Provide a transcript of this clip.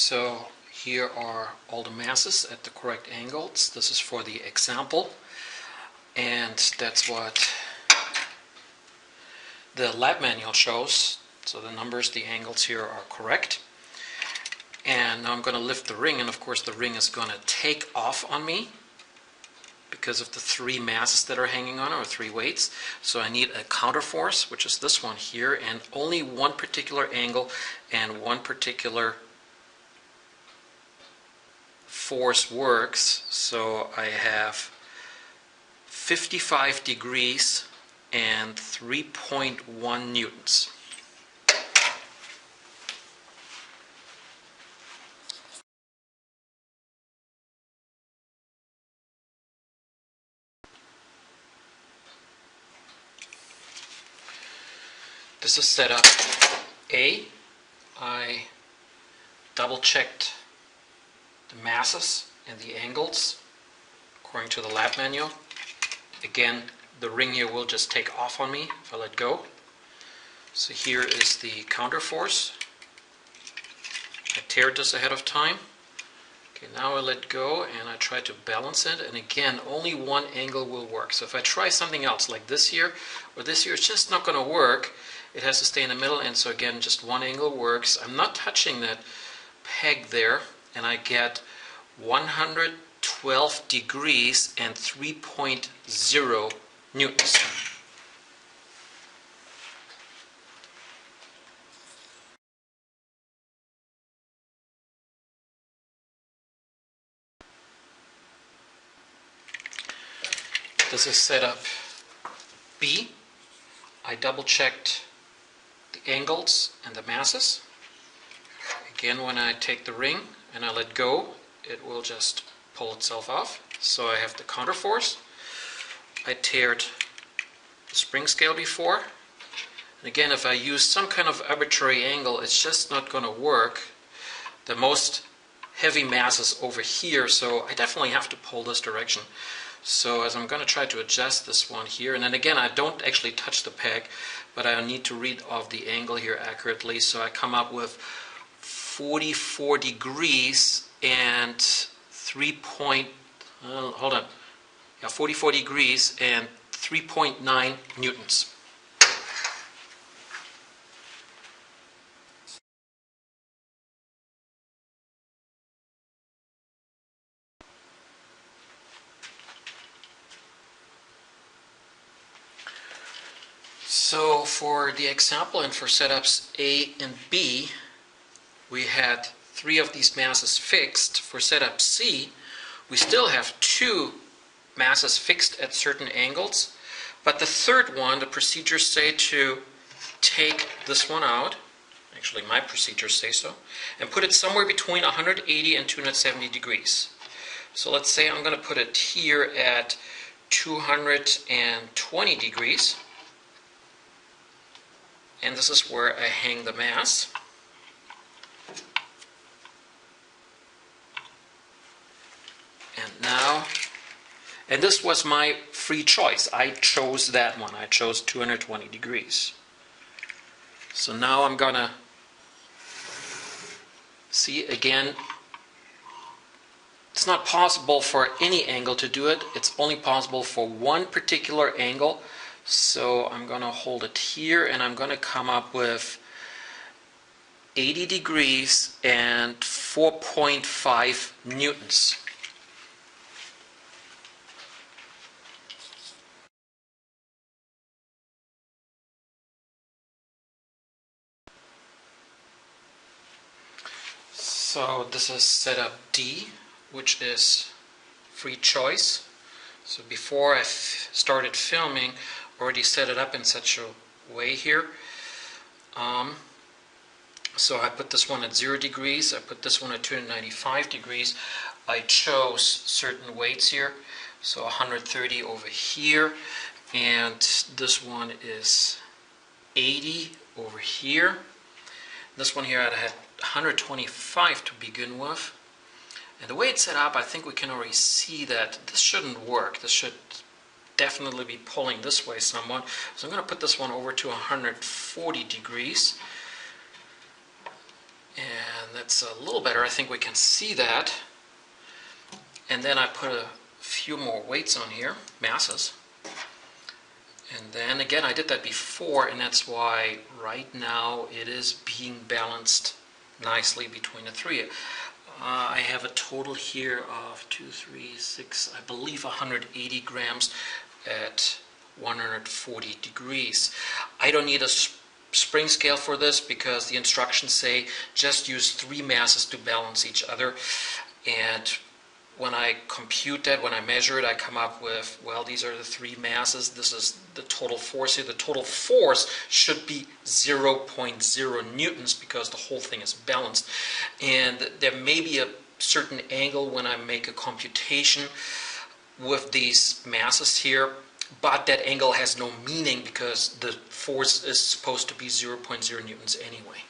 So here are all the masses at the correct angles. This is for the example, and that's what the lab manual shows. So the numbers, the angles here are correct. And now I'm going to lift the ring, and of course the ring is going to take off on me because of the three masses that are hanging on it, or three weights. So I need a counterforce, which is this one here, and only one particular angle and one particular force works. So I have 55 degrees and 3.1 newtons. This is setup A. I double checked the masses and the angles according to the lab manual. Again, the ring here will just take off on me if I let go. So here is the counterforce. I teared this ahead of time. Okay, now I let go and I try to balance it, and again, only one angle will work. So if I try something else like this here or this here, it's just not going to work. It has to stay in the middle, and so again, just one angle works. I'm not touching that peg there, and I get 112 degrees and 3.0 newtons. This is setup B. I double checked the angles and the masses. Again, when I take the ring and I let go, it will just pull itself off. So I have the counterforce. I teared the spring scale before. And again, if I use some kind of arbitrary angle, it's just not going to work. The most heavy mass is over here, so I definitely have to pull this direction. So as I'm going to try to adjust this one here, and then again, I don't actually touch the peg, but I need to read off the angle here accurately. So I come up with 44 degrees and 44 degrees and 3.9 newtons. So for the example and for setups A and B, we had three of these masses fixed. For setup C, we still have two masses fixed at certain angles, but the third one, the procedures say to take this one out, actually my procedures say so, and put it somewhere between 180 and 270 degrees. So let's say I'm going to put it here at 220 degrees. And this is where I hang the mass. And now, and this was my free choice. I chose that one. I chose 220 degrees. So now I'm gonna see again, it's not possible for any angle to do it. It's only possible for one particular angle. So I'm going to hold it here, and I'm going to come up with 80 degrees and 4.5 newtons. So this is setup D, which is free choice. So before I started filming, already set it up in such a way here. So I put this one at 0 degrees, I put this one at 295 degrees. I chose certain weights here, so 130 over here, and this one is 80 over here. This one here I had 125 to begin with. And the way it's set up, I think we can already see that this shouldn't work. This should definitely be pulling this way somewhat. So I'm going to put this one over to 140 degrees. And that's a little better. I think we can see that. And then I put a few more weights on here, masses. And then again, I did that before, and that's why right now it is being balanced nicely between the three. I have a total here of 2, 3, 6, I believe 180 grams at 140 degrees. I don't need a spring scale for this because the instructions say just use 3 masses to balance each other. And when I compute that, when I measure it, I come up with, well, these are the 3 masses. This is the total force here. The total force should be 0.0 newtons because the whole thing is balanced. And there may be a certain angle when I make a computation with these masses here, but that angle has no meaning because the force is supposed to be 0.0 newtons anyway.